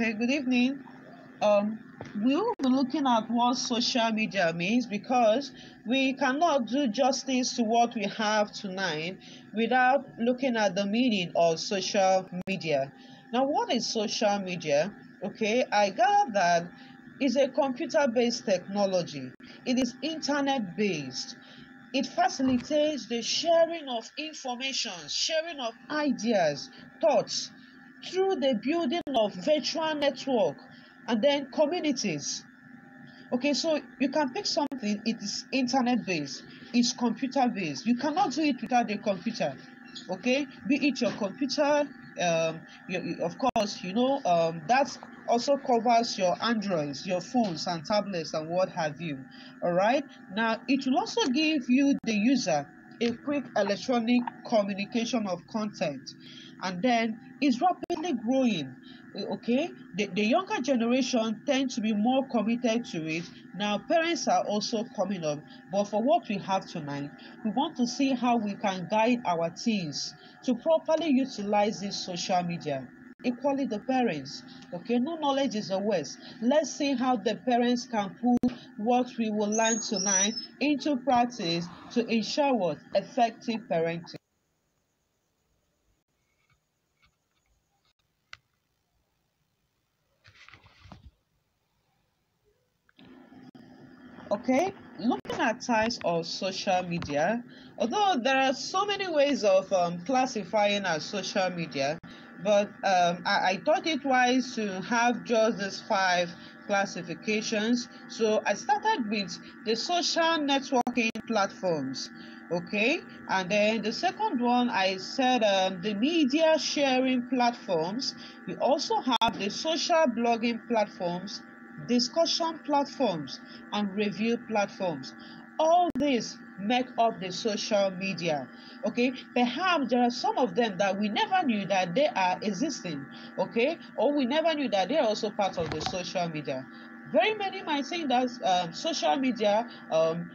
Okay, good evening. Um, we'll be looking at what social media means because we cannot do justice to what we have tonight without looking at the meaning of social media. Now, what is social media? Okay, I gather that is a computer-based technology. It is internet-based. It facilitates the sharing of information, sharing of ideas, thoughts through the building of virtual network and then communities. Okay, so you can pick something, it is internet based, it's computer based. You cannot do it without a computer. Okay, be it your computer, of course, that also covers your Androids, your phones and tablets and what have you. All right, now it will also give you, the user, a quick electronic communication of content, and then it's rapidly growing. Okay, the younger generation tend to be more committed to it. Now parents are also coming up, but for what we have tonight, we want to see how we can guide our teens to properly utilize this social media. Equally the parents. Okay, no knowledge is a waste. Let's see how the parents can put what we will learn tonight into practice to ensure what effective parenting. Okay, looking at types of social media, although there are so many ways of classifying as social media, but I thought it wise to have just these five classifications. So I started with the social networking platforms. Okay, and then the second one I said the media sharing platforms. We also have the social blogging platforms, discussion platforms, and review platforms. All these make up the social media. Okay, perhaps there are some of them that we never knew that they are existing. Okay, or we never knew that they are also part of the social media. Very many might think that social media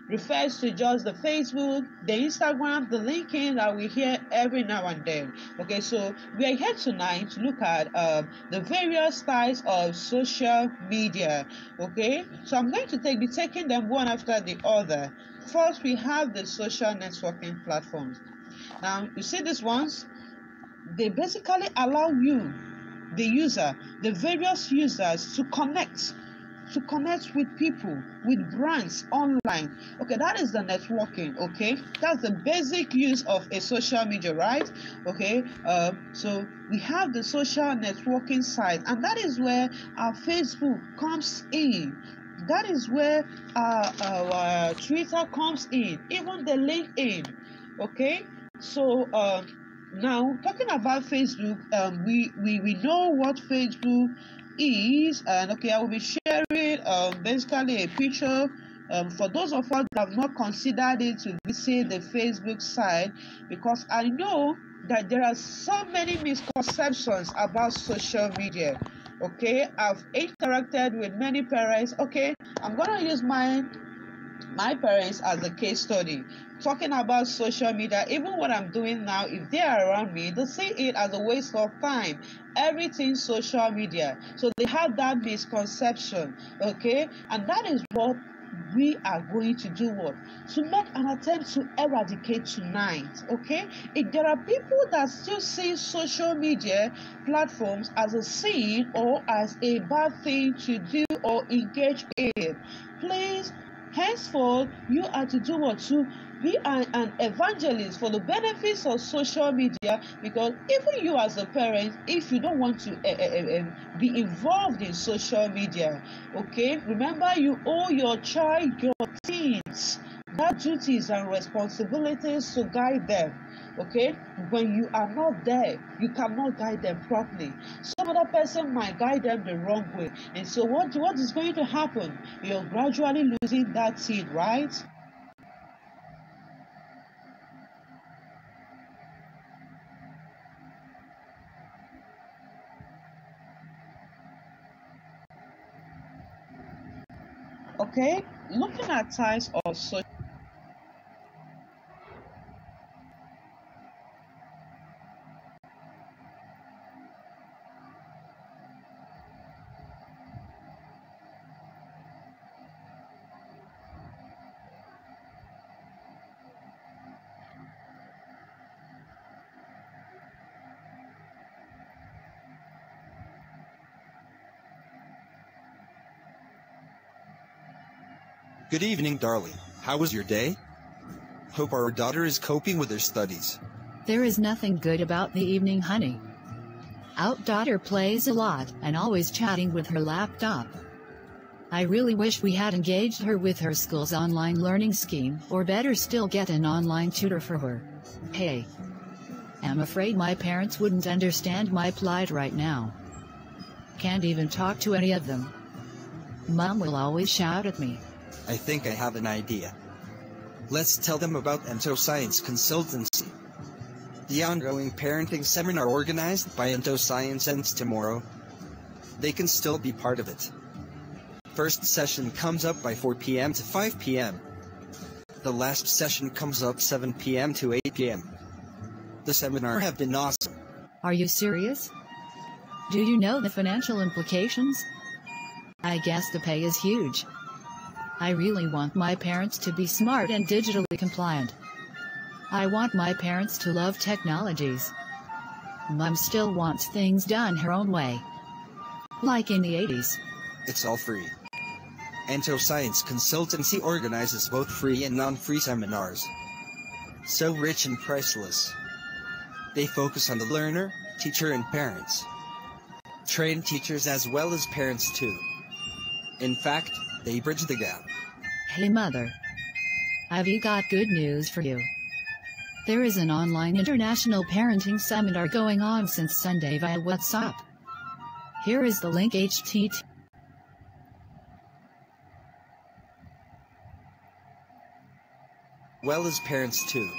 refers to just the Facebook, the Instagram, the LinkedIn that we hear every now and then. Okay, so we are here tonight to look at the various types of social media. Okay, so I'm going to be taking them one after the other. First, we have the social networking platforms. Now, you see these ones, they basically allow you, the user, the various users, to connect with people, with brands online. Okay, that is the networking. Okay, that's the basic use of a social media, right? Okay, so we have the social networking site, and that is where our Facebook comes in. That is where our Twitter comes in, even the LinkedIn. Okay, so now talking about Facebook, we know what Facebook is, and okay, I will be sharing basically a picture for those of us that have not considered it to visit the Facebook site, because I know that there are so many misconceptions about social media. Okay, I've interacted with many parents. Okay, I'm gonna use my parents as a case study, talking about social media. Even what I'm doing now, if they are around me, they see it as a waste of time. Everything social media, so they have that misconception. Okay, and that is what we are going to do, what to make an attempt to eradicate tonight. Okay, if there are people that still see social media platforms as a sin or as a bad thing to do or engage in, please, henceforth, you are to do what? To be an evangelist for the benefits of social media, because even you as a parent, if you don't want to be involved in social media, okay, remember you owe your child, your teens, that duties and responsibilities to guide them. Okay, when you are not there, you cannot guide them properly. Some other person might guide them the wrong way, and so what is going to happen? You're gradually losing that seed, right? Okay, looking at types of social. Good evening, darling. How was your day? Hope our daughter is coping with her studies. There is nothing good about the evening, honey. Our daughter plays a lot and always chatting with her laptop. I really wish we had engaged her with her school's online learning scheme, or better still get an online tutor for her. Hey. I'm afraid my parents wouldn't understand my plight right now. Can't even talk to any of them. Mom will always shout at me. I think I have an idea. Let's tell them about Antoscience Consultancy. The ongoing parenting seminar organized by Antoscience ends tomorrow. They can still be part of it. First session comes up by 4 p.m. to 5 p.m. The last session comes up 7 p.m. to 8 p.m. The seminar have been awesome. Are you serious? Do you know the financial implications? I guess the pay is huge. I really want my parents to be smart and digitally compliant. I want my parents to love technologies. Mom still wants things done her own way. Like in the 80s. It's all free. Antoscience Consultancy organizes both free and non-free seminars. So rich and priceless. They focus on the learner, teacher and parents. Train teachers as well as parents too. In fact, they bridge the gap. Hey mother. Have you got good news for you? There is an online international parenting seminar going on since Sunday via WhatsApp. Here is the link http. Well as parents too.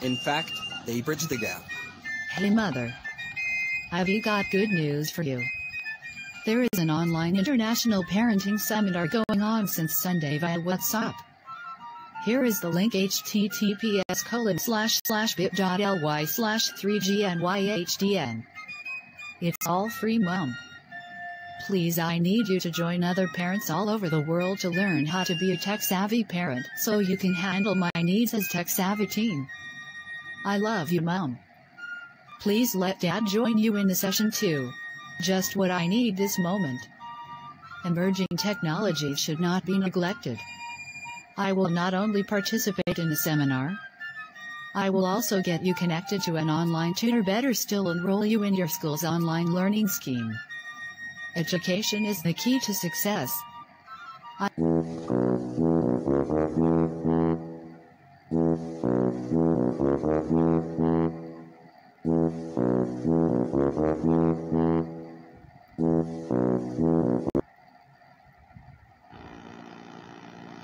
In fact, they bridge the gap. Hey mother. Have you got good news for you? There is an online international parenting seminar going on since Sunday via WhatsApp. Here is the link https://bit.ly/3gnyhdn. It's all free, Mom. Please, I need you to join other parents all over the world to learn how to be a tech-savvy parent so you can handle my needs as tech-savvy teen. I love you, Mom. Please let Dad join you in the session too. Just what I need this moment. Emerging technology should not be neglected. I will not only participate in the seminar, I will also get you connected to an online tutor, better still enroll you in your school's online learning scheme. Education is the key to success.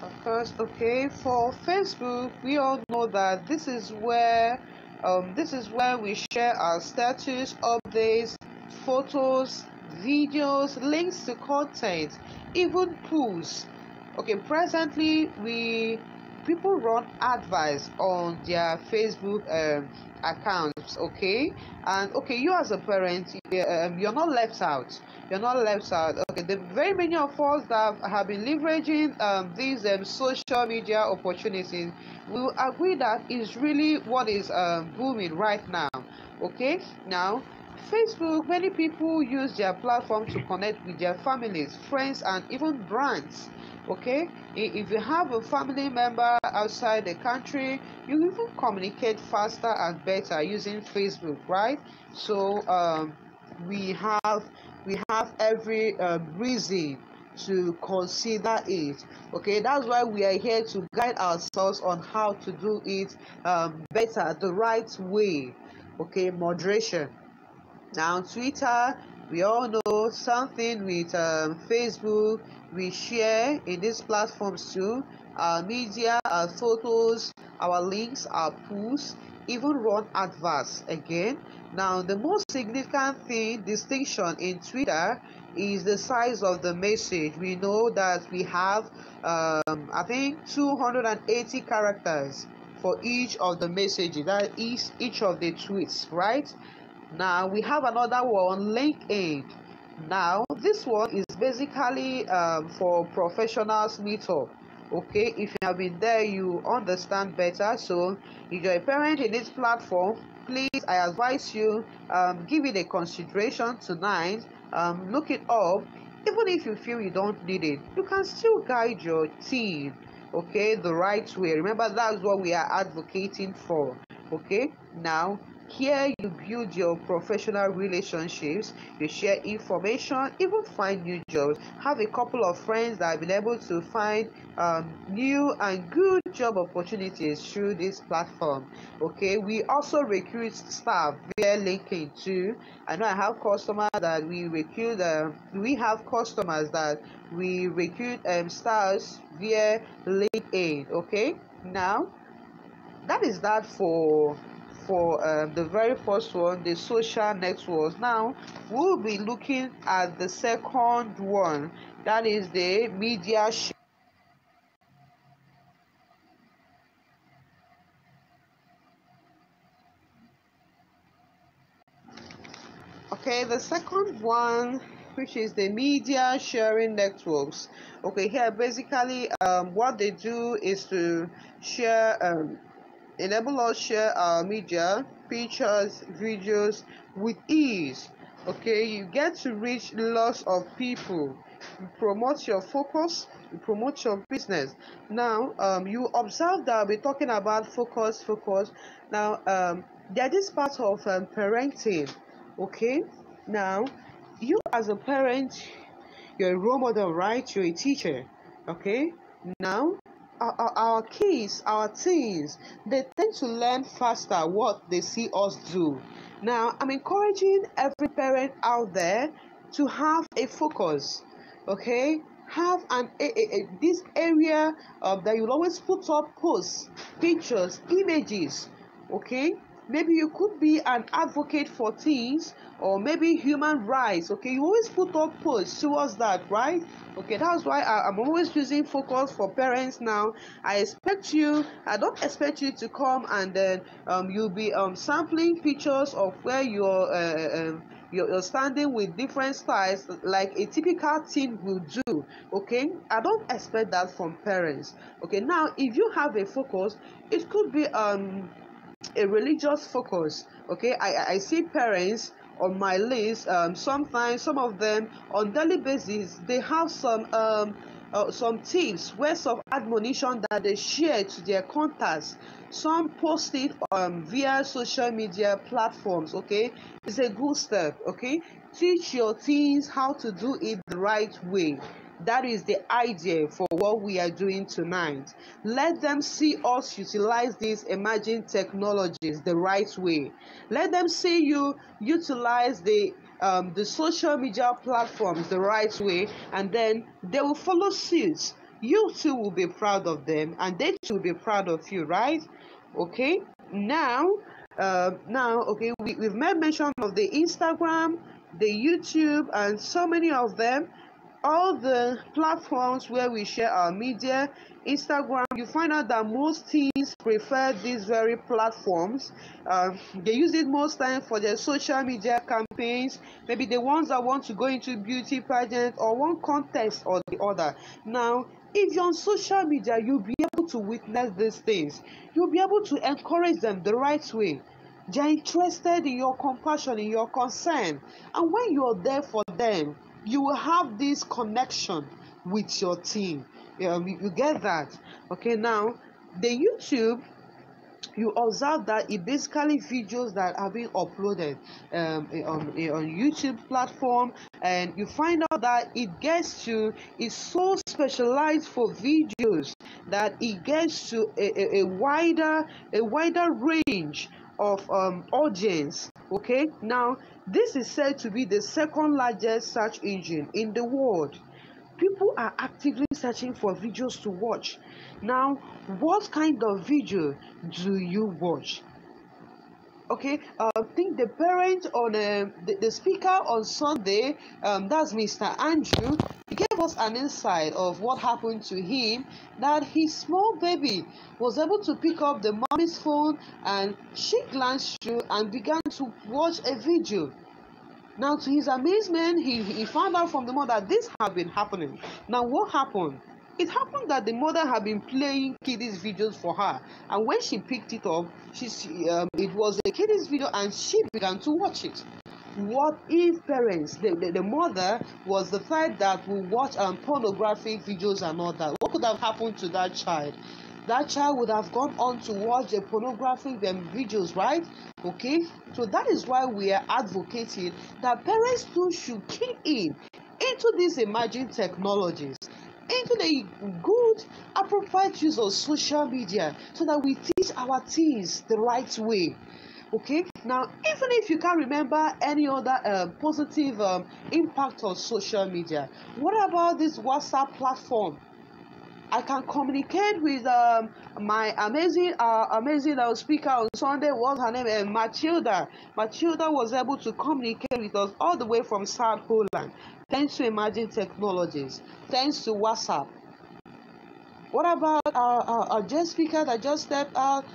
Of course, okay, for Facebook, we all know that this is where we share our status, updates, photos, videos, links to content, even posts. Okay, presently people run adverts on their Facebook accounts, okay, and okay, you as a parent, you're not left out. You're not left out. Okay, the very many of us that have been leveraging these social media opportunities will agree that is really what is booming right now. Okay, now Facebook, many people use their platform to connect with their families, friends, and even brands. Okay, if you have a family member outside the country, you even communicate faster and better using Facebook, right? So we have every reason to consider it. Okay, that's why we are here to guide ourselves on how to do it better, the right way. Okay, moderation. Now Twitter, we all know something with Facebook. We share in these platforms too, our media, our photos, our links, our posts, even run adverts again. Now the most significant distinction in Twitter is the size of the message. We know that we have I think 280 characters for each of the messages, that is each of the tweets, right? Now we have another one, LinkedIn. Now this one is basically for professionals meetup. Okay, if you have been there, you understand better. So if you're a parent in this platform, please, I advise you give it a consideration tonight. Look it up. Even if you feel you don't need it, you can still guide your teen, okay, the right way. Remember, that's what we are advocating for. Okay, now here you build your professional relationships, you share information, even find new jobs. Have a couple of friends that have been able to find new and good job opportunities through this platform. Okay, we also recruit staff via LinkedIn too. I know I have customers that we recruit. We have customers that we recruit stars via LinkedIn. Okay, now that is that for the very first one, the social networks. Now we'll be looking at the second one, that is the media share. Okay, the second one, which is the media sharing networks. Okay, here basically what they do is to share enable us share our media, pictures, videos with ease. Okay, you get to reach lots of people. You promote your focus, you promote your business. Now you observe that we're talking about focus. Now there is this part of parenting. Okay, now you as a parent, you're a role model, right? You're a teacher. Okay, now our kids, our teens, they tend to learn faster what they see us do. Now I'm encouraging every parent out there to have a focus. Okay, have this area that you'll always put up posts, pictures, images. Okay, maybe you could be an advocate for teens, or maybe human rights. Okay, you always put up posts towards that, right? Okay, that's why I'm always using focus for parents. Now I don't expect you to come and then you'll be sampling pictures of where you're standing with different styles like a typical teen will do. Okay, I don't expect that from parents. Okay, now if you have a focus, it could be a religious focus. Okay, I see parents on my list. Sometimes some of them on daily basis they have some tips, words of admonition that they share to their contacts. Some post it via social media platforms. Okay, it's a good step. Okay, teach your teens how to do it the right way. That is the idea for what we are doing tonight. Let them see us utilize these emerging technologies the right way. Let them see you utilize the social media platforms the right way, and then they will follow suit. You too will be proud of them, and they too will be proud of you, right? Okay. Okay, we've made mention of the Instagram, the YouTube, and so many of them, all the platforms where we share our media. Instagram, you find out that most teens prefer these very platforms. They use it most time for their social media campaigns, maybe the ones that want to go into beauty pageant or one contest or the other. Now if you're on social media, you'll be able to witness these things. You'll be able to encourage them the right way. They're interested in your compassion, in your concern, and when you're there for them, you will have this connection with your team. You get that. Okay, now the YouTube, you observe that it basically videos that are being uploaded on YouTube platform, and you find out that it's so specialized for videos that it gets to a wider range of audience. Okay, now this is said to be the second largest search engine in the world. People are actively searching for videos to watch. Now, what kind of video do you watch? Okay, I think the parent on the speaker on Sunday, that's Mr. Andrew, he gave us an insight of what happened to him, that his small baby was able to pick up the mommy's phone and she glanced through and began to watch a video. Now, to his amazement, he found out from the mother this had been happening. Now, what happened? It happened that the mother had been playing kiddies videos for her, and when she picked it up, it was a kiddies video, and she began to watch it. what if parents, the mother was the type that will watch pornographic videos and all that? What could have happened to that child? That child would have gone on to watch the pornographic videos, right? Okay, so that is why we are advocating that parents too should key in into these emerging technologies, into the good, appropriate use of social media, so that we teach our teens the right way. Okay, now even if you can't remember any other positive impact of social media, what about this WhatsApp platform? I can communicate with my amazing speaker on Sunday. What's her name? Matilda. Matilda was able to communicate with us all the way from South Holland, thanks to emerging technologies, thanks to WhatsApp. What about our guest speaker that just stepped out,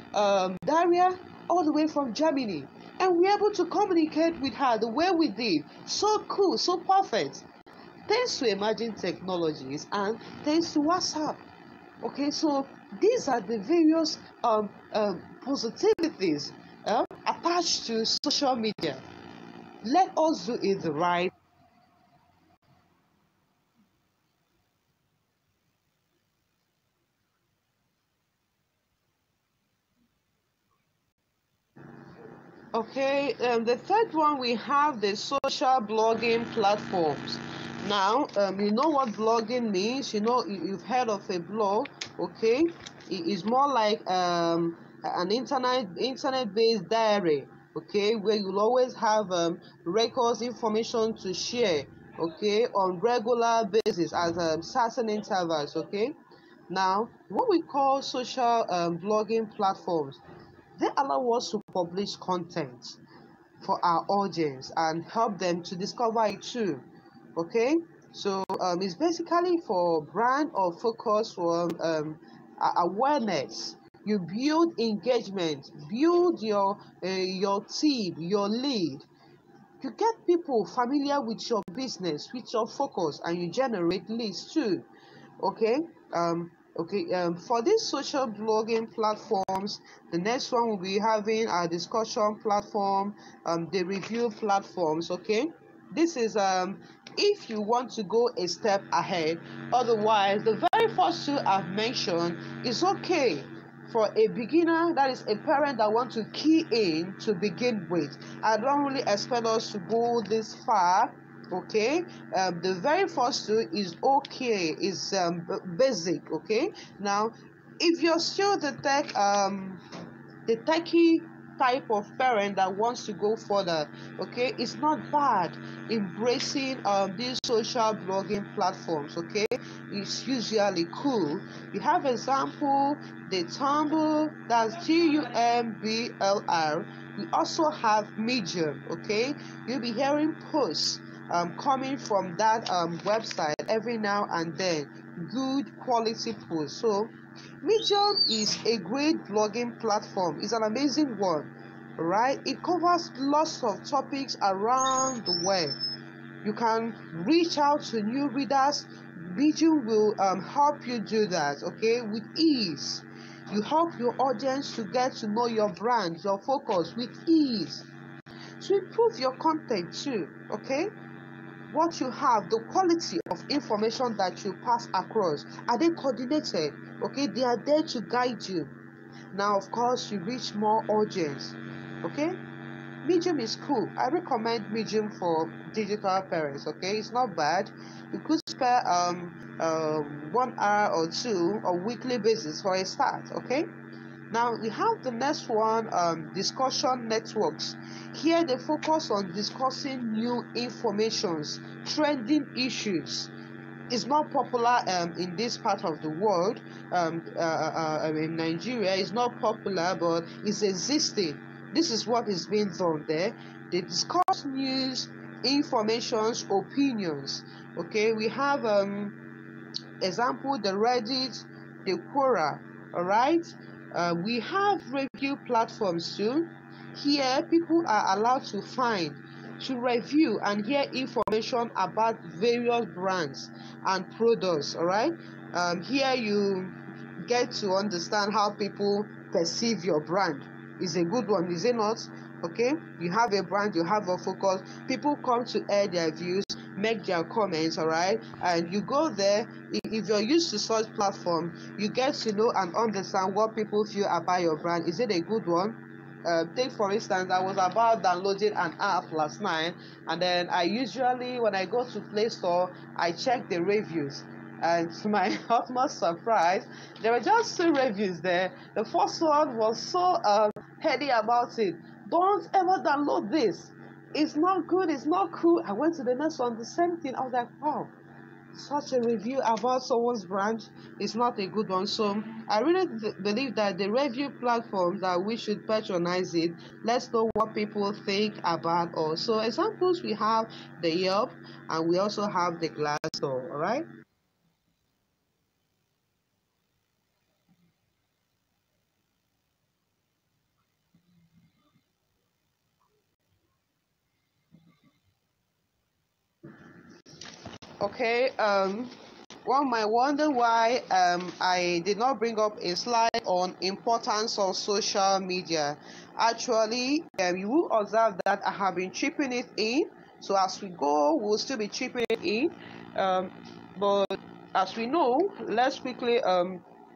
Daria, all the way from Germany, and we're able to communicate with her the way we did? So cool, so perfect. Thanks to emerging technologies and thanks to WhatsApp. Okay, so these are the various positivities attached to social media. Let us do it the right. Okay, the third one, we have the social blogging platforms. Now, you know what blogging means. You know, you've heard of a blog. Okay, it is more like an internet-based diary. Okay, where you'll always have records, information to share. Okay, on regular basis at certain intervals. Okay, now what we call social blogging platforms, they allow us to publish content for our audience and help them to discover it too. Okay, so it's basically for brand or focus for awareness. You build engagement, build your team, your lead. You get people familiar with your business, with your focus, and you generate leads too. Okay, for these social blogging platforms, the next one will be having a discussion platform, the review platforms. Okay, this is if you want to go a step ahead. Otherwise, the very first two I've mentioned is okay for a beginner, that is a parent that wants to key in to begin with. I don't really expect us to go this far. Okay, the very first two is okay, is basic. Okay, now if you're still the techie type of parent that wants to go further, okay, it's not bad embracing these social blogging platforms. Okay, it's usually cool. You have example, the Tumblr, that's Tumblr. We also have Medium. Okay, you'll be hearing posts coming from that website every now and then, good quality posts. So Medium is a great blogging platform. It's an amazing one, right? It covers lots of topics around the web. You can reach out to new readers. Medium will help you do that, okay, with ease. You help your audience to get to know your brand, your focus with ease. To improve your content too, okay? What you have, the quality of information that you pass across, are they coordinated? Okay, they are there to guide you. Now, of course, you reach more audience. Okay, Medium is cool. I recommend Medium for digital parents. Okay, it's not bad. You could spare 1 hour or two on weekly basis for a start. Okay. Now we have the next one, discussion networks. Here they focus on discussing new informations, trending issues. It's not popular in this part of the world. In Nigeria, it's not popular, but it's existing. This is what is being done there. They discuss news, informations, opinions. Okay, we have example, the Reddit, the Quora. All right. We have review platforms too. Here, people are allowed to review and hear information about various brands and products. All right. Here you get to understand how people perceive your brand. Is a good one, is it not? Okay, you have a brand, you have a focus, people come to air their views, make their comments, all right, and you go there. If you're used to such platform, you get to know and understand what people feel about your brand. Is it a good one? Take for instance, I was about downloading an app last night, and then I usually, when I go to Play Store, I check the reviews, and to my utmost surprise, there were just 2 reviews there. The first one was so heady about it. Don't ever download this. It's not good. It's not cool. I went to the next one, the same thing. I was like, wow, such a review about someone's brand is not a good one. So I really believe that the review platforms, that we should patronize it. Let's know what people think about us. So examples, we have the Yelp, and we also have the Glassdoor. All right. Okay. One might wonder why I did not bring up a slide on importance of social media. Actually, you will observe that I have been chipping it in. So as we go, we'll still be chipping it in. But as we know, let's quickly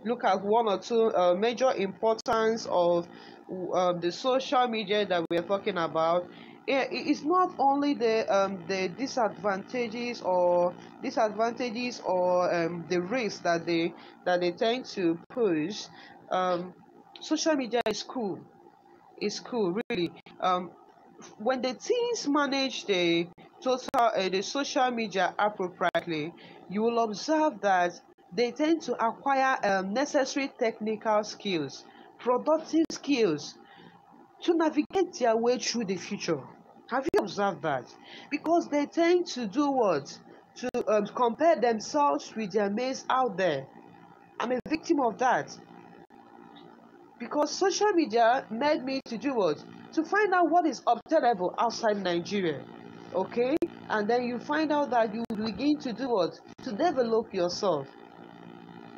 look at one or two major importance of the social media that we are talking about. It's not only the disadvantages or the risks that they tend to push. Um, Social media is cool. It's cool, really. When the teens manage the social media appropriately, you will observe that they tend to acquire necessary technical skills, productive skills, to navigate their way through the future. Have you observed that? Because they tend to do what? To compare themselves with their mates out there. I'm a victim of that. Because social media made me to do what? To find out what is obtainable outside Nigeria. Okay? And then you find out that you begin to do what? To develop yourself.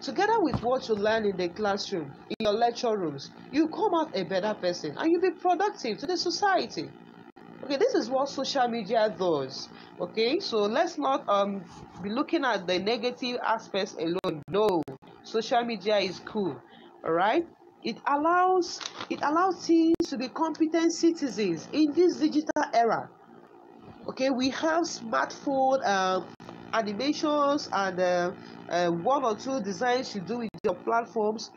Together with what you learn in the classroom, in your lecture rooms, you come out a better person and you be productive to the society. Okay, this is what social media does. Okay, so let's not be looking at the negative aspects alone. No, social media is cool. All right, it allows teens to be competent citizens in this digital era. Okay, we have smartphone animations and one or two designs you do with your platforms,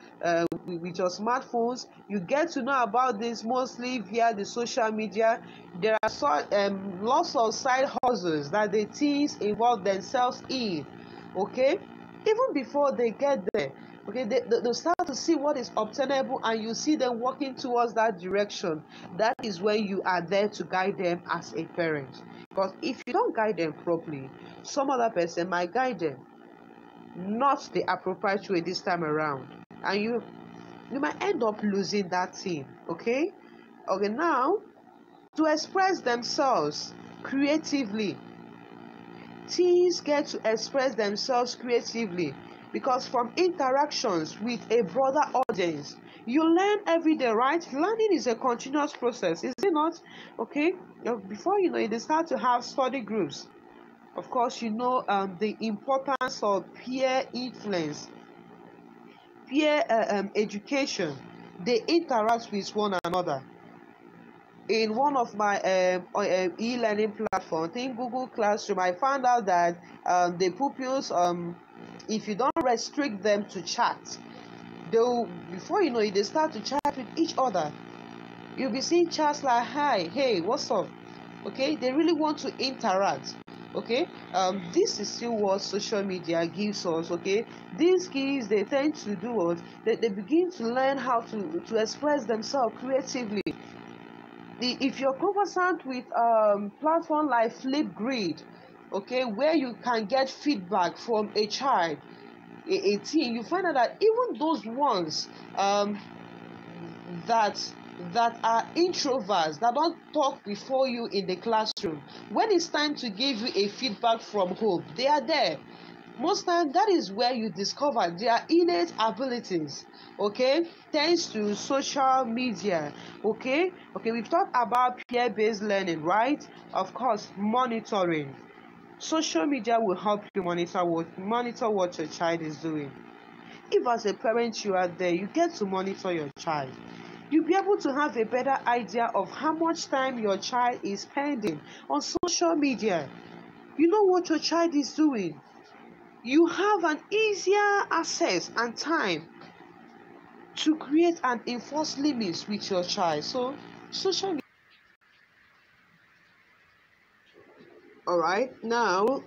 with your smartphones. You get to know about this mostly via the social media. There are lots of side hustles that the teens involve themselves in. Okay, even before they get there. Okay, they start to see what is obtainable, and you see them working towards that direction. That is when you are there to guide them as a parent. Because if you don't guide them properly, some other person might guide them, not the appropriate way this time around, and you might end up losing that thing. Okay. Okay, now, to express themselves creatively, teens get to express themselves creatively because from interactions with a broader audience, you learn every day, right? Learning is a continuous process, is it not? Okay. Before you know it, they start to have study groups. Of course, you know the importance of peer influence, peer education. They interact with one another. In one of my e-learning platforms, I think Google Classroom, I found out that the pupils, if you don't restrict them to chat, they'll, before you know it, they start to chat with each other. You'll be seeing chats like, hi, hey, what's up? Okay, they really want to interact. Okay, this is still what social media gives us. Okay, these kids, they tend to do what? They begin to learn how to express themselves creatively. If you're conversant with platform like Flipgrid, okay, where you can get feedback from a child, a teen, you find out that even those ones that are introverts, that don't talk before you in the classroom, when it's time to give you a feedback from home, they are there. most times that is where you discover their innate abilities, okay, thanks to social media. Okay, we've talked about peer-based learning, right? Of course, monitoring. Social media will help you monitor what your child is doing. If as a parent you are there, you get to monitor your child, you'll be able to have a better idea of how much time your child is spending on social media. You know what your child is doing. You have an easier access and time to create and enforce limits with your child. So social media. All right, now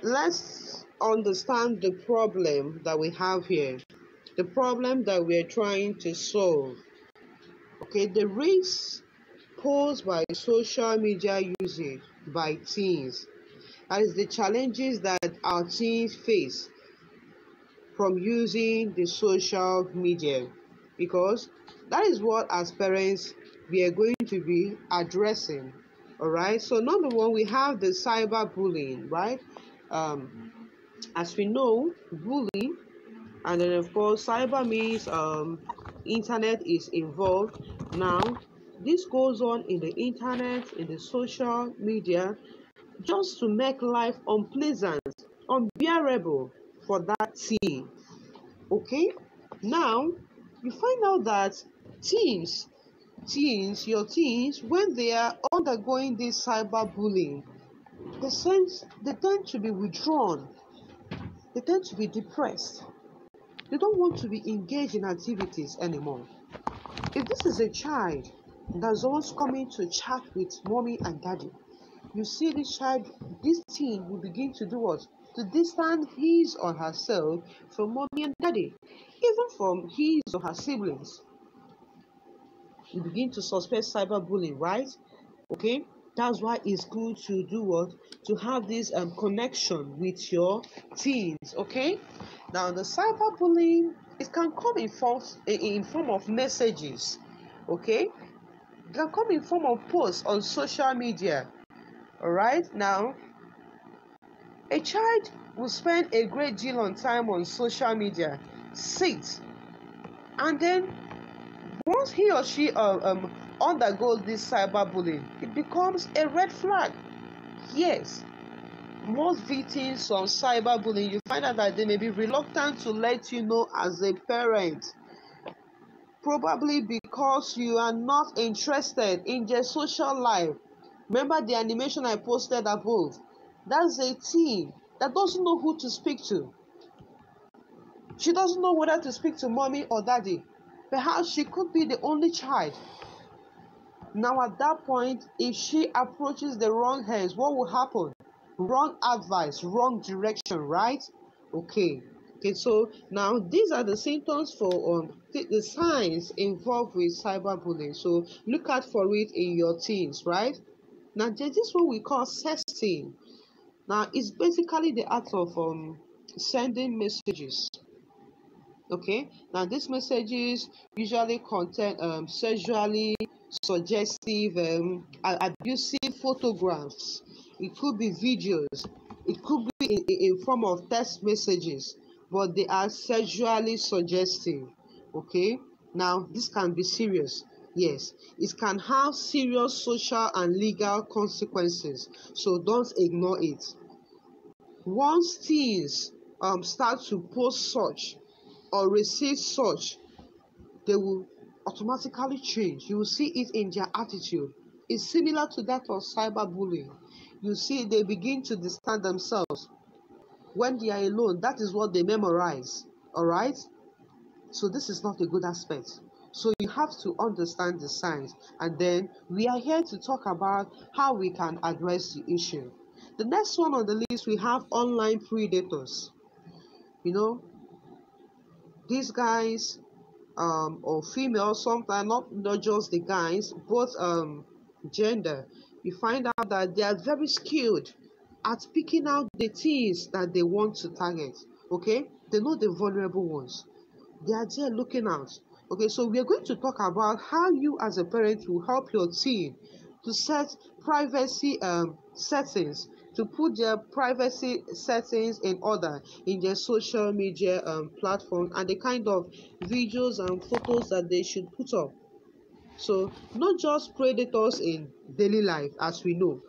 let's understand the problem that we have here, the problem that we're trying to solve. Okay, the risks posed by social media usage by teens. That is the challenges that our teens face from using the social media, because that is what as parents we are going to be addressing. All right, so number one, we have the cyberbullying, right? As we know, bullying, and then of course cyber means internet is involved. Now this goes on in the internet, in the social media, just to make life unpleasant, unbearable for that teen. Okay, now you find out that your teens, when they are undergoing this cyberbullying, they tend to be withdrawn, they tend to be depressed, they don't want to be engaged in activities anymore. If this is a child that's always coming to chat with mommy and daddy, you see this teen will begin to do what? To distance his or herself from mommy and daddy, even from his or her siblings. You begin to suspect cyberbullying, right? Okay, that's why it's good to do what? To have this connection with your teens. Okay, now the cyberbullying, it can come in form of messages. Okay, it can come in form of posts on social media. All right, now a child will spend a great deal of time on social media, sit, and then once he or she undergoes this cyberbullying, it becomes a red flag. Yes, most victims of cyberbullying, you find out that they may be reluctant to let you know as a parent, probably because you are not interested in their social life. Remember the animation I posted above? That's a teen that doesn't know who to speak to. She doesn't know whether to speak to mommy or daddy. Perhaps she could be the only child. Now at that point, if she approaches the wrong hands, what will happen? Wrong advice, wrong direction, right? Okay, so now these are the symptoms for the signs involved with cyberbullying. So look out for it in your teens, right? Now there's this what we call sexting. Now it's basically the act of sending messages. Okay, now these messages usually contain sexually suggestive, abusive photographs. It could be videos, it could be in form of text messages, but they are sexually suggestive. Okay, now this can be serious. Yes, it can have serious social and legal consequences, so don't ignore it. Once teens start to post such or receive such, they will automatically change. You will see it in their attitude. It's similar to that of cyberbullying. You see they begin to distance themselves. When they are alone, that is what they memorize. All right? So this is not a good aspect. So you have to understand the signs, and then we are here to talk about how we can address the issue. The next one on the list, we have online predators. You know, these guys or females, sometimes not just the guys, both gender, you find out that they are very skilled at picking out the teens that they want to target. Okay, they know the vulnerable ones, they are there looking out. Okay, so we are going to talk about how you as a parent will help your teen to set privacy settings to put their privacy settings in order in their social media platform, and the kind of videos and photos that they should put up. So not just predators in daily life as we know,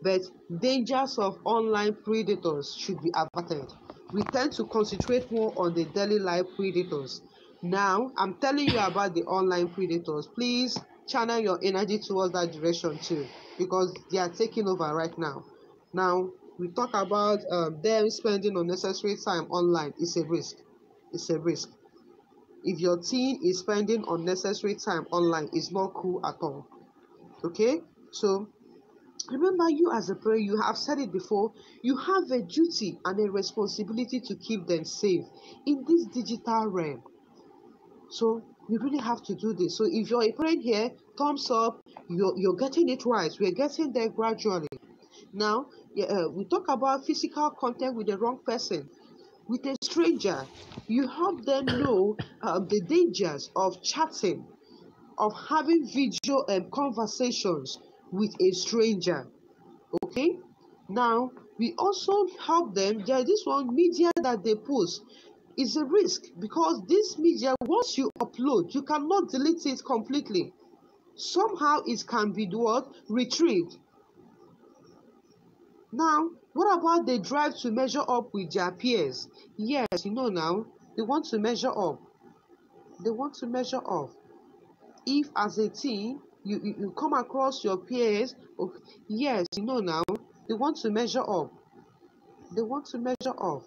but dangers of online predators should be averted. We tend to concentrate more on the daily life predators. Now I'm telling you about the online predators. Please channel your energy towards that direction too, because they are taking over right now. Now we talk about them spending unnecessary time online. It's a risk. It's a risk. If your teen is spending unnecessary time online, it's not cool at all. Okay, so remember, you as a parent, you have said it before, you have a duty and a responsibility to keep them safe in this digital realm. So we really have to do this. So if you're a parent here, thumbs up, you're getting it right. We're getting there gradually. Now we talk about physical contact with the wrong person, with a stranger. You help them know the dangers of chatting, of having video conversations with a stranger. Okay, now we also help them. There is this one media that they post is a risk, because this media, once you upload, you cannot delete it completely. Somehow it can be retrieved. Now, what about the drive to measure up with their peers? Yes, now they want to measure up. They want to measure up. If as a teen you come across your peers, yes, now they want to measure up. They want to measure up.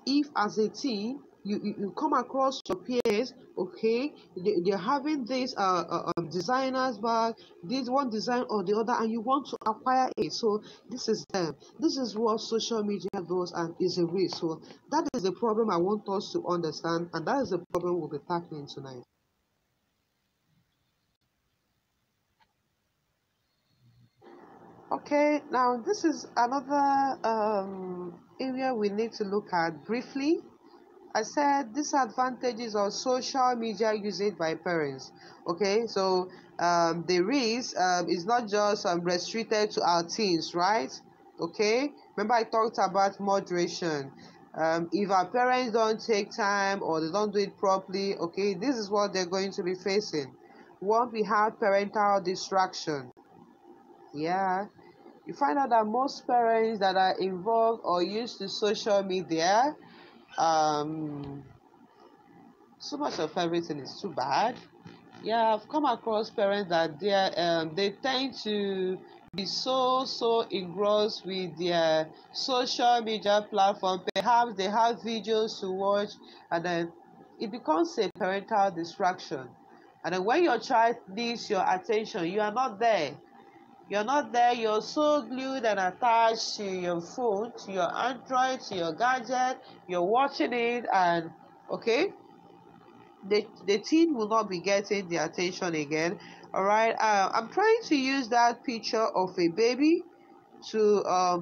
If as a teen you come across your peers, okay, they're having this designer's bag, this one design or the other, and you want to acquire it. So this is them. This is what social media does, and is a risk. So that is the problem I want us to understand, and that is the problem we'll be tackling tonight. Okay, now this is another area we need to look at briefly. I said disadvantages of social media usage by parents. Okay, so the risk is not just restricted to our teens, right? Okay, remember I talked about moderation. If our parents don't take time or they don't do it properly, okay, this is what they're going to be facing. One, we have parental distraction. Yeah, you find out that most parents that are involved or used to social media, so much of everything is too bad. Yeah, I've come across parents that they tend to be so engrossed with their social media platform. Perhaps they have videos to watch, and then it becomes a parental distraction. And then when your child needs your attention, you are not there. You're not there. You're so glued and attached to your phone, to your Android, to your gadget. You're watching it, and okay, the teen will not be getting the attention again. All right, I'm trying to use that picture of a baby to I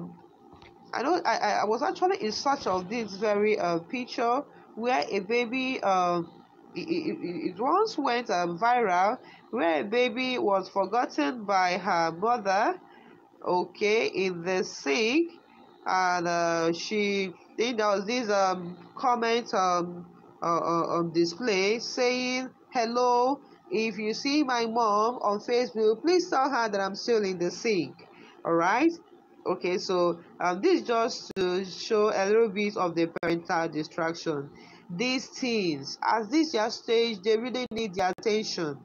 know I was actually in search of this very picture where a baby it once went viral, where a baby was forgotten by her mother, okay, in the sink, and she think there was this comment on display saying, hello, if you see my mom on Facebook, please tell her that I'm still in the sink. All right, okay, so this is just to show a little bit of the parental distraction. These teens, at this young stage, they really need the attention.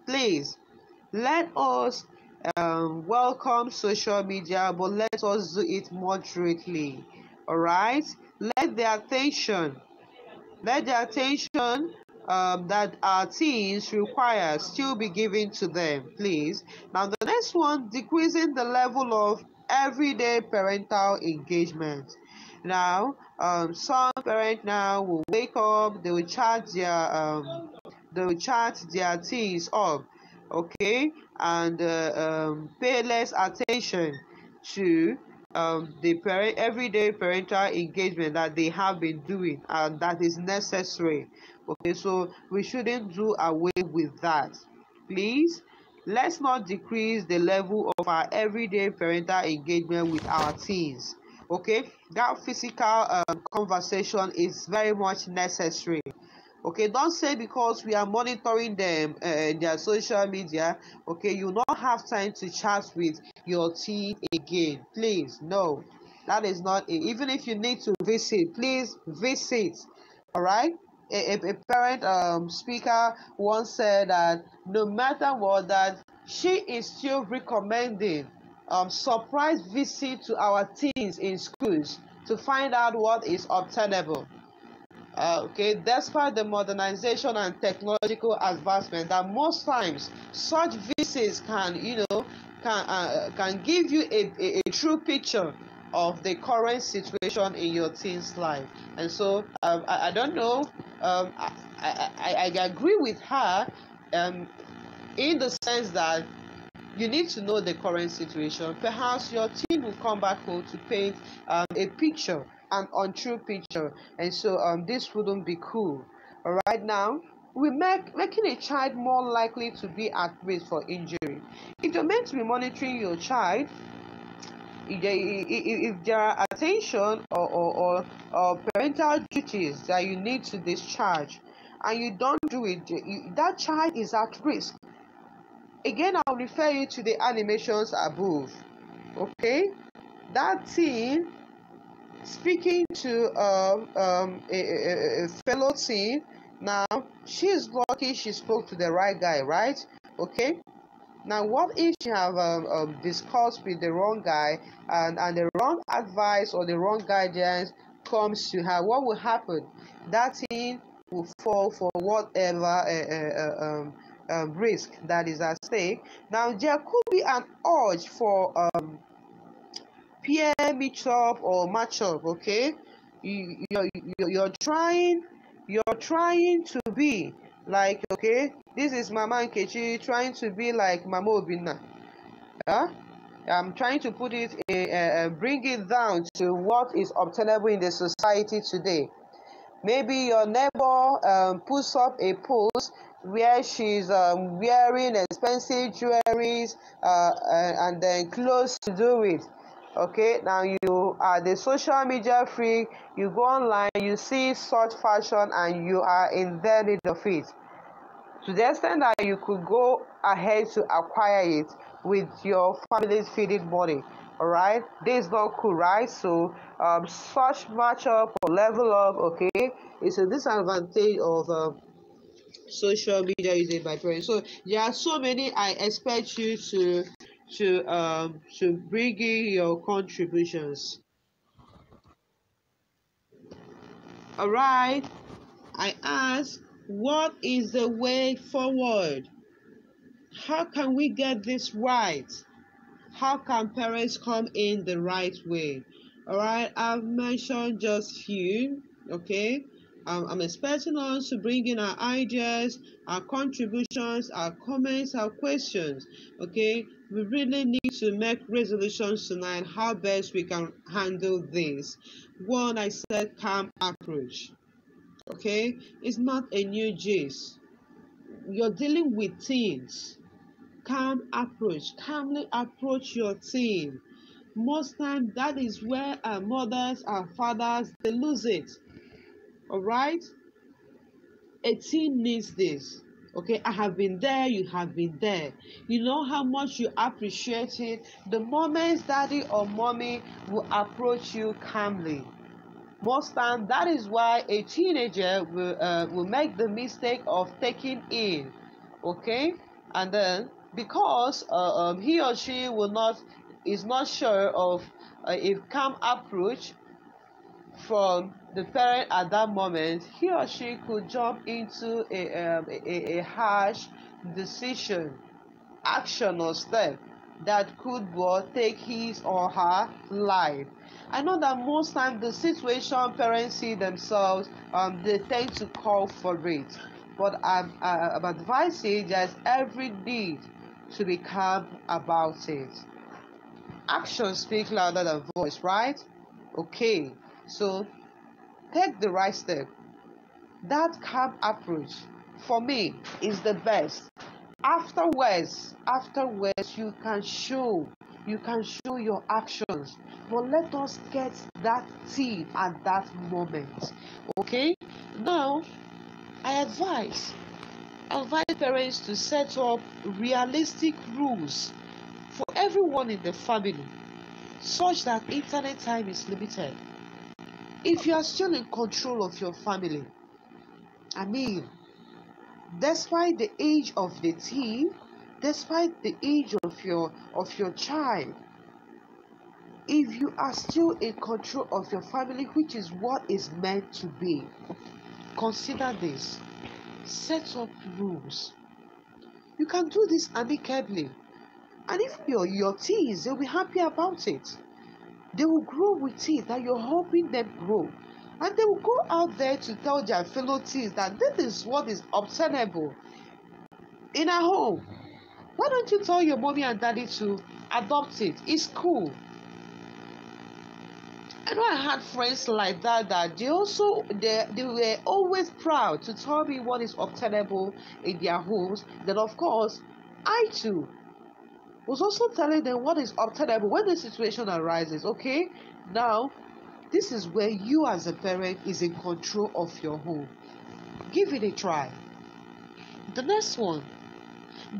Please let us welcome social media, but let us do it moderately. All right, let the attention that our teens require still be given to them, please. Now the next one, decreasing the level of everyday parental engagement. Now some parents now will wake up, they will chat their teens up, okay, and pay less attention to the everyday parental engagement that they have been doing, and that is necessary. Okay, so we shouldn't do away with that, please. let's not decrease the level of our everyday parental engagement with our teens. Okay, that physical conversation is very much necessary. Okay, don't say because we are monitoring them their social media, okay, you not have time to chat with your teen again. Please, no, that is not it. Even if you need to visit, please visit. All right. A parent speaker once said that no matter what, that she is still recommending surprise visit to our teens in schools to find out what is obtainable. Okay, despite the modernization and technological advancement, that most times such visits can, can give you a true picture of the current situation in your teen's life. And so I don't know. I agree with her in the sense that you need to know the current situation. Perhaps your teen will come back home to paint a picture, an untrue picture, and so this wouldn't be cool. All right, now we making a child more likely to be at risk for injury. If you're meant to be monitoring your child, if there are attention or parental duties that you need to discharge and you don't do it, that child is at risk. Again, I'll refer you to the animations above. Okay, that teen speaking to a fellow teen. Now she's lucky she spoke to the right guy, right? Okay. Now, what if she have discussed with the wrong guy and the wrong advice or the wrong guidance comes to her? What will happen? That teen will fall for whatever risk that is at stake. Now, there could be an urge for peer meet-up or match-up. Okay, you're trying to be like, okay, this is Mama Nkechi trying to be like Mama Obinna. I'm trying to put it bring it down to what is obtainable in the society today. Maybe your neighbor puts up a post where she's wearing expensive jewelries and then clothes to do it. Okay, now you are the social media freak, you go online, you see such fashion and you are in the need of it. To the extent that you could go ahead to acquire it with your family's feeding money. All right, this is not cool, right? So such match up or level up, okay, is a disadvantage of social media usage by parents. So there are so many. I expect you to bring in your contributions. All right, I ask, what is the way forward? How can we get this right? How can parents come in the right way? All right, I've mentioned just few. Okay, I'm expecting us to bring in our ideas, our contributions, our comments, our questions. Okay, we really need to make resolutions tonight how best we can handle this. One, I said calm approach. Okay, it's not a new gist. You're dealing with teens. Calm approach, calmly approach your teen. Most times that is where our mothers, our fathers, they lose it. All right, a teen needs this. Okay, I have been there, you have been there. You know how much you appreciate it the moment daddy or mommy will approach you calmly. Most times that is why a teenager will make the mistake of taking in. Okay, and then because he or she is not sure of a calm approach from the parent at that moment, he or she could jump into a harsh decision, action or step that could take his or her life. I know that most times the situation parents see themselves, they tend to call for it. But I'm advising there's every need to be calm about it. Actions speak louder than voice, right? Okay, so take the right step. That calm approach, for me, is the best. Afterwards, you can show your actions. But let us get that thing at that moment. Okay? Now, I advise parents to set up realistic rules for everyone in the family, such that internet time is limited. If you are still in control of your family, I mean, despite the age of the teen, despite the age of your child, if you are still in control of your family, which is what is meant to be, consider this. Set up rules. You can do this amicably. And if your teens, they'll be happy about it. They will grow with it, that you're helping them grow. And they will go out there to tell their fellow teens that this is what is obtainable in our home. Why don't you tell your mommy and daddy to adopt it? It's cool. I know I had friends like that they were always proud to tell me what is obtainable in their homes. Then of course, I too was also telling them what is obtainable when the situation arises. Okay, now this is where you as a parent is in control of your home. Give it a try. The next one,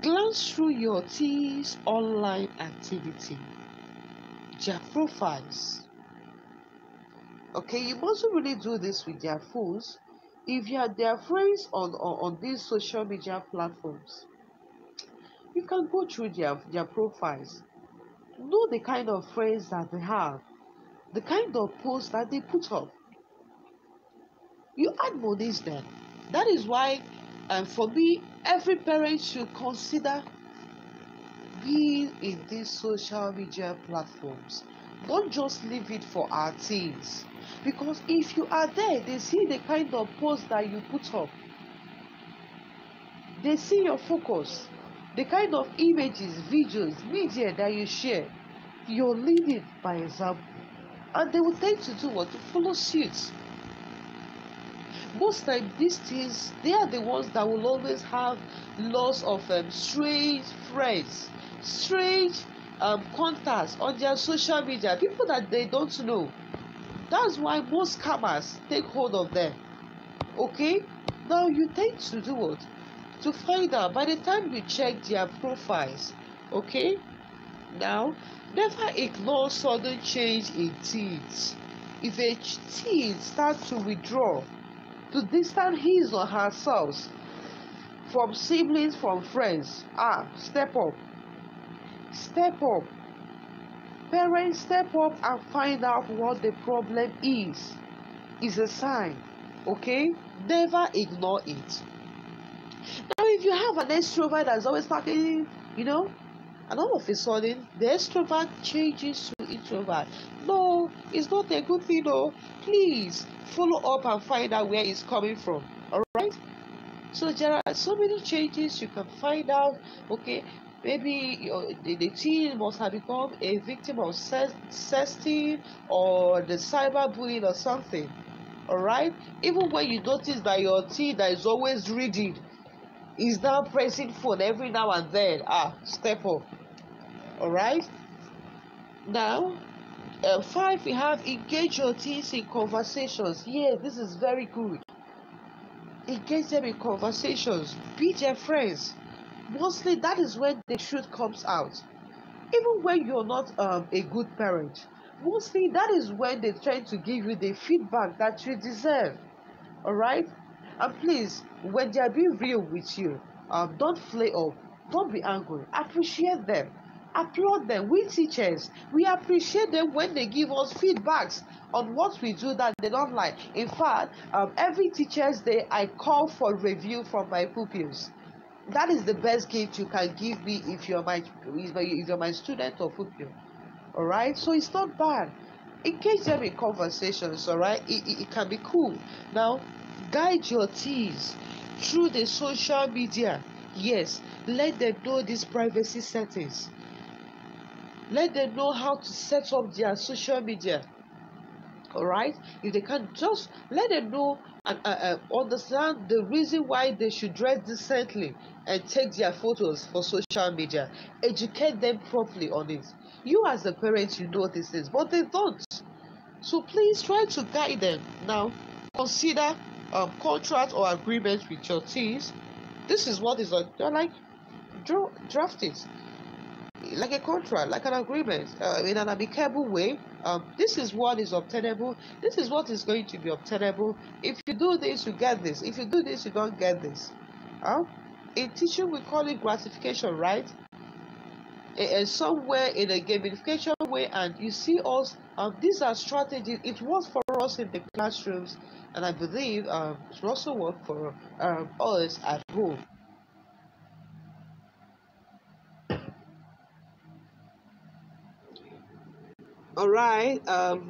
glance through your teens' online activity, their profiles. Okay, you mustn't really do this with their phones. If you are their friends on these social media platforms, you can go through their profiles. Know the kind of friends that they have, the kind of posts that they put up. You admonish them. That is why, for me, every parent should consider being in these social media platforms. Don't just leave it for our teens. Because if you are there, they see the kind of posts that you put up. They see your focus, the kind of images, videos, media that you share. You're leading by example. And they will tend to do what? To follow suit. Most times, these things, they are the ones that will always have lots of strange friends, strange contacts on their social media, people that they don't know. That's why most scammers take hold of them. Okay? Now you tend to do what? To find out by the time you check their profiles. Okay? Now, never ignore sudden change in teens. If a teen starts to withdraw, to distance his or herself from siblings, from friends, step up. Step up. Parents, step up and find out what the problem is. It's a sign. Okay? Never ignore it. Now, if you have an extrovert that's always talking, and all of a sudden the extrovert changes to introvert, no, it's not a good thing. No, please follow up and find out where it's coming from. All right? So there are so many changes you can find out. Okay, maybe the teen must have become a victim of sexting or the cyberbullying or something. All right? Even when you notice that your teen that is always reading is now pressing phone every now and then, step up. All right? Now, 5, we have engage your teens in conversations. Yeah, this is very good. Engage them in conversations. Be their friends. Mostly, that is when the truth comes out. Even when you're not a good parent, mostly that is when they try to give you the feedback that you deserve. All right? And please, when they are being real with you, don't flare up. Don't be angry. Appreciate them. Applaud them. We teachers, we appreciate them when they give us feedbacks on what we do that they don't like. In fact, every Teachers Day, I call for review from my pupils. That is the best gift you can give me if you're my student or pupil. All right? So it's not bad. Engage them in conversations. All right? It can be cool. Now, guide your teens through the social media. Yes, let them know these privacy settings. Let them know how to set up their social media. All right? If they can't, just let them know and understand the reason why they should dress decently and take their photos for social media. Educate them properly on it. You as the parents, you know these things, but they don't. So please try to guide them. Now, consider contract or agreement with your teens. This is what is like draft it like a contract, like an agreement, in an amicable way. This is what is obtainable. This is what is going to be obtainable. If you do this, you get this. If you do this, you don't get this. In teaching, we call it gratification, right? And somewhere in a gamification way, and you see us. These are strategies. It works for us in the classrooms, and I believe it also works for us at home. All right.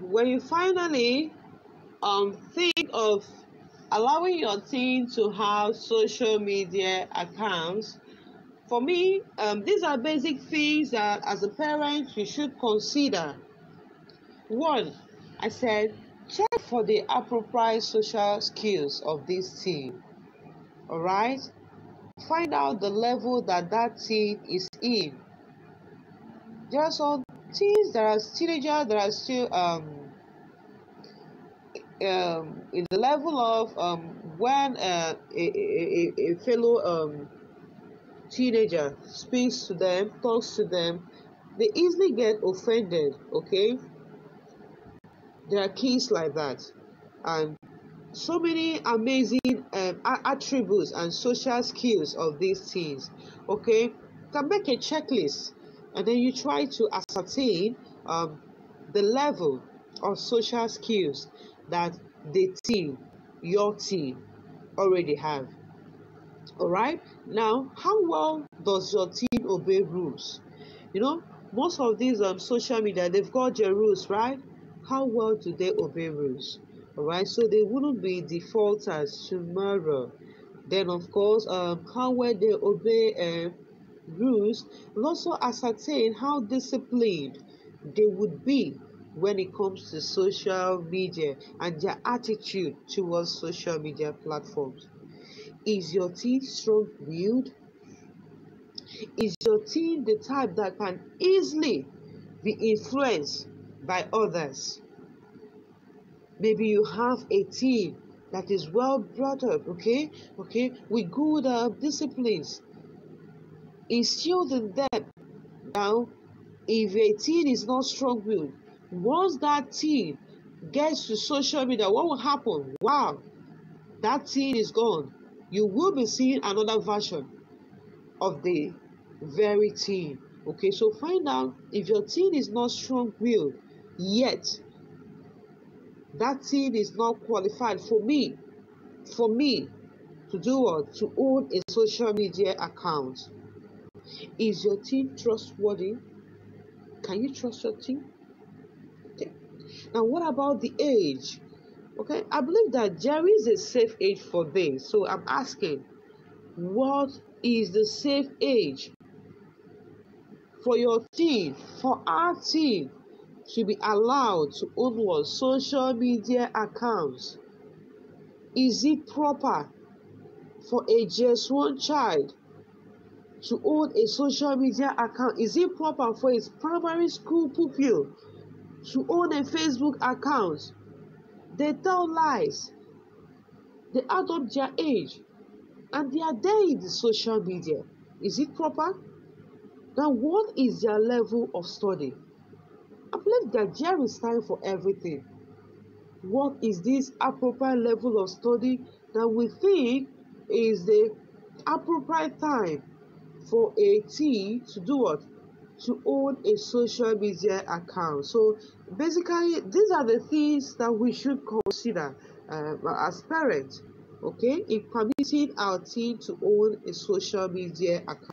When you finally think of allowing your teen to have social media accounts, for me, these are basic things that as a parent you should consider. One, I said, check for the appropriate social skills of this teen. All right. Find out the level that teen is in. There are some teens, there are teenagers that are still in the level of when a fellow teenager speaks to them, talks to them, they easily get offended. Okay, there are kids like that, and so many amazing attributes and social skills of these teens. Okay, you can make a checklist, and then you try to ascertain the level of social skills that the teen, your teen, already have. All right. Now, how well does your teen obey rules? You know, most of these social media, they've got their rules, right? How well do they obey rules? All right. So they wouldn't be defaulters tomorrow. Then, of course, how well they obey rules will also ascertain how disciplined they would be when it comes to social media and their attitude towards social media platforms. Is your teen strong-willed? Is your teen the type that can easily be influenced by others? Maybe you have a teen that is well brought up, okay, with good disciplines instilled in them. Now, if a teen is not strong-willed, once that teen gets to social media, what will happen? Wow, that teen is gone. You will be seeing another version of the very teen. Okay, so find out if your teen is not strong-willed, yet that teen is not qualified for me to do what? To own a social media account. Is your teen trustworthy? Can you trust your teen? Okay. Now, what about the age? Okay, I believe that there is a safe age for this. So I'm asking, what is the safe age for your teen, for our teen, to be allowed to own one social media accounts? Is it proper for a JS1 child to own a social media account? Is it proper for his primary school pupil to own a Facebook account? They tell lies, they add up their age, and they are there in the social media. Is it proper? Now, what is their level of study? I believe that there is time for everything. What is this appropriate level of study that we think is the appropriate time for a teen to do what? To own a social media account. So basically, these are the things that we should consider as parents, okay, in permitting our teen to own a social media account.